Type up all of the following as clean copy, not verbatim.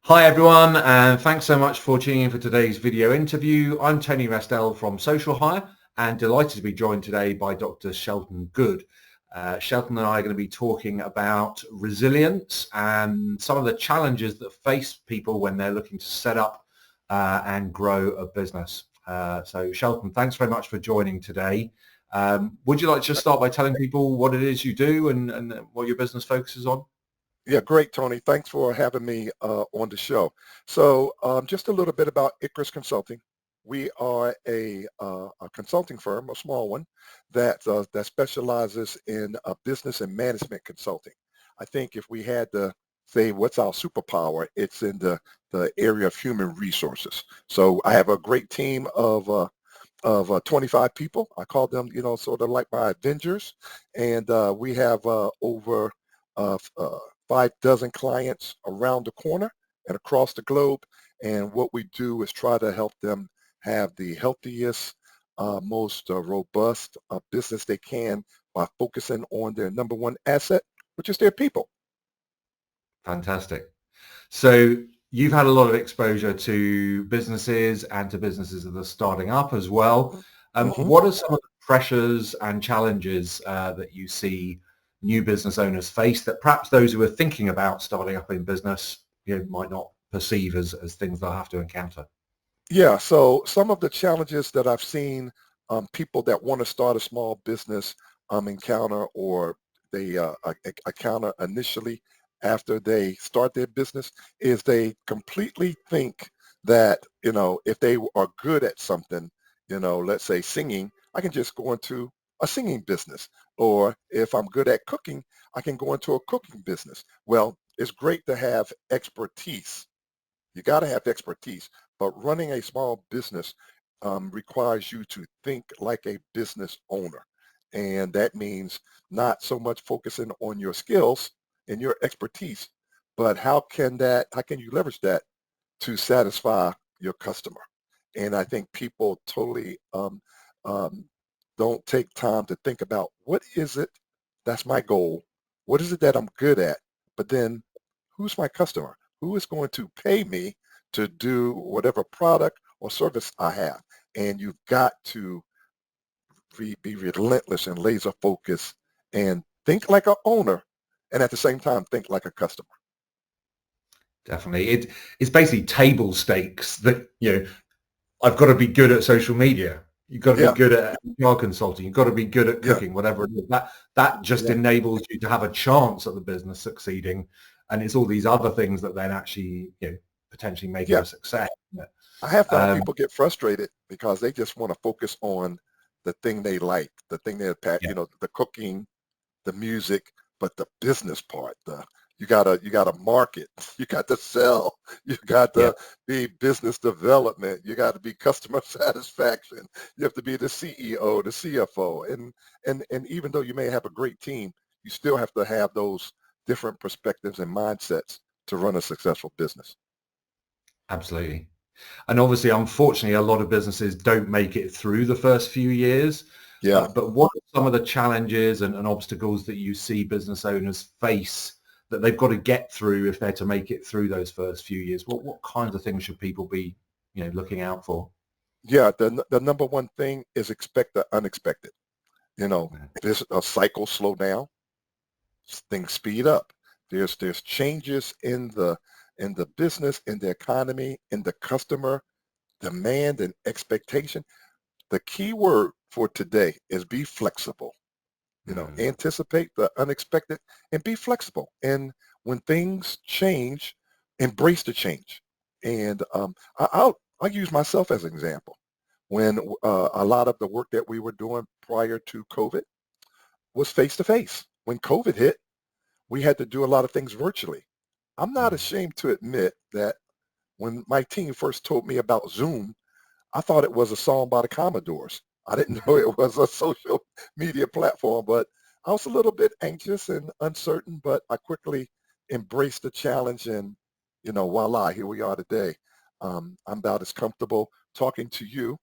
Hi everyone, and thanks so much for tuning in for today's video interview. I'm Tony Restell from Social Hire and delighted to be joined today by Dr. Shelton Goode. Shelton and I are going to be talking about resilience and some of the challenges that face people when they're looking to set up and grow a business. So Shelton, thanks very much for joining today. Would you like to just start by telling people what it is you do and what your business focuses on? Yeah, great, Tony. Thanks for having me on the show. So just a little bit about Icarus Consulting. We are a consulting firm, a small one, that specializes in business and management consulting. I think if we had to say what's our superpower, it's in the area of human resources. So I have a great team of 25 people. I call them, sort of like my Avengers. And we have over uh, uh, 5 dozen clients around the corner and across the globe. And what we do is try to help them have the healthiest, most robust business they can by focusing on their number one asset, which is their people. Fantastic. So you've had a lot of exposure to businesses and to businesses that are starting up as well. hmm What are some of the pressures and challenges that you see new business owners face that perhaps those who are thinking about starting up in business, might not perceive as things they'll have to encounter? Yeah, so some of the challenges that I've seen people that want to start a small business encounter or they encounter initially after they start their business is they completely think that, if they are good at something, let's say singing, I can just go into a singing business. Or if I'm good at cooking, I can go into a cooking business. Well, it's great to have expertise. You got to have expertise, but running a small business requires you to think like a business owner. And that means not so much focusing on your skills and your expertise, but how can you leverage that to satisfy your customer? And I think people totally um, don't take time to think about what is it that's my goal? What is it that I'm good at? But then who's my customer? Who is going to pay me to do whatever product or service I have? And you've got to be relentless and laser focused and think like an owner and at the same time think like a customer. Definitely. It's basically table stakes that, I've got to be good at social media. You've got to be Yeah, good at PR consulting. You've got to be good at yeah, cooking, whatever it is. That just yeah, enables you to have a chance at the business succeeding. And it's all these other things that then actually, potentially make it yeah. a success. Isn't it? I have found Um, people get frustrated because they just want to focus on the thing they like, the thing yeah, the cooking, the music, but the business part, you gotta market, you got to sell, you got yeah, to be business development, you got to be customer satisfaction, you have to be the CEO, the CFO, and even though you may have a great team, you still have to have those different perspectives and mindsets to run a successful business. absolutely. And obviously, unfortunately, a lot of businesses don't make it through the first few years. Yeah. But what are some of the challenges and obstacles that you see business owners face that they've got to get through if they're to make it through those first few years? What kinds of things should people be, looking out for? Yeah, the number one thing is expect the unexpected. You know, this a cycle slow down, things speed up. There's changes in the business, in the economy, in the customer demand and expectation. The key word for today is be flexible. Mm, Anticipate the unexpected and be flexible. And when things change, embrace the change. And I'll use myself as an example. When a lot of the work that we were doing prior to COVID was face to face. When COVID hit, we had to do a lot of things virtually. I'm not mm. ashamed to admit that when my team first told me about Zoom, I thought it was a song by the Commodores. I didn't know it was a social media platform, but I was a little bit anxious and uncertain, but I quickly embraced the challenge and, voila, here we are today. I'm about as comfortable talking to you,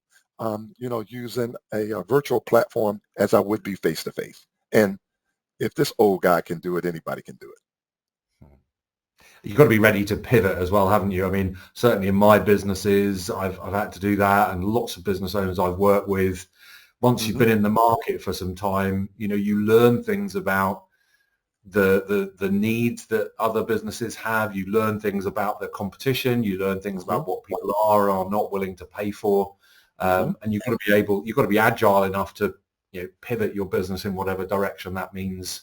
using a virtual platform as I would be face to face. And if this old guy can do it, anybody can do it. you've got to be ready to pivot as well, haven't you? I mean, certainly in my businesses, I've had to do that, and lots of business owners I've worked with. Once you've Hmm. been in the market for some time, you learn things about the needs that other businesses have. You learn things about the competition. You learn things Hmm. about what people are or are not willing to pay for, Hmm. and you've got to be agile enough to pivot your business in whatever direction that means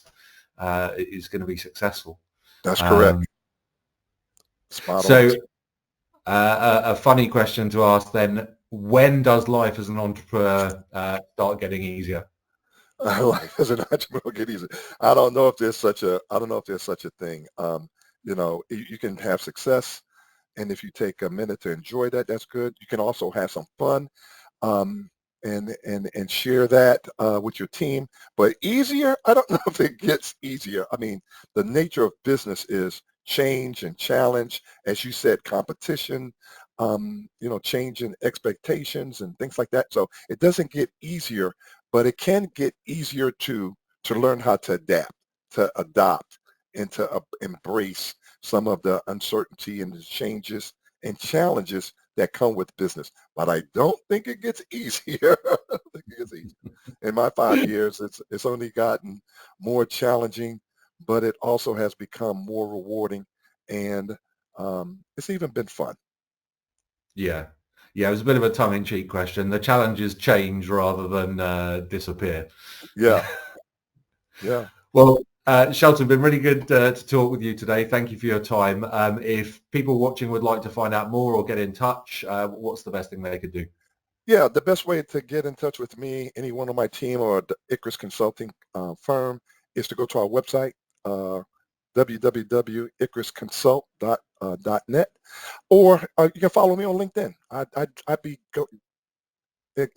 is going to be successful. That's correct. Um, Spot on. so a funny question to ask then: when does life as an entrepreneur start getting easier? Life as an entrepreneur get easy. I don't know if there's such a. I don't know if there's such a thing. You can have success, and if you take a minute to enjoy that, that's good. You can also have some fun, um, and share that with your team. But easier, I don't know if it gets easier. I mean, the nature of business is change and challenge, as you said, competition. Changing expectations and things like that. So it doesn't get easier, but it can get easier to learn how to adapt, to adopt, and to embrace some of the uncertainty and the changes and challenges that come with business. But I don't think it gets easier. I don't think it gets easier. In my 5 years, it's only gotten more challenging, but it also has become more rewarding, and it's even been fun. Yeah. Yeah, it was a bit of a tongue-in-cheek question. The challenges change rather than disappear. Yeah, yeah. Well, Shelton, been really good to talk with you today. Thank you for your time. If people watching would like to find out more or get in touch, what's the best thing they could do? Yeah, the best way to get in touch with me, any one of my team or the Icarus Consulting firm, is to go to our website, uh, www.icarusconsult.net, or you can follow me on LinkedIn. I'd be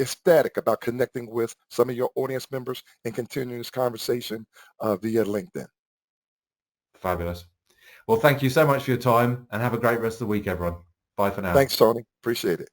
ecstatic about connecting with some of your audience members and continuing this conversation via LinkedIn. Fabulous. Well, thank you so much for your time and have a great rest of the week, everyone. Bye for now. Thanks, Tony. Appreciate it.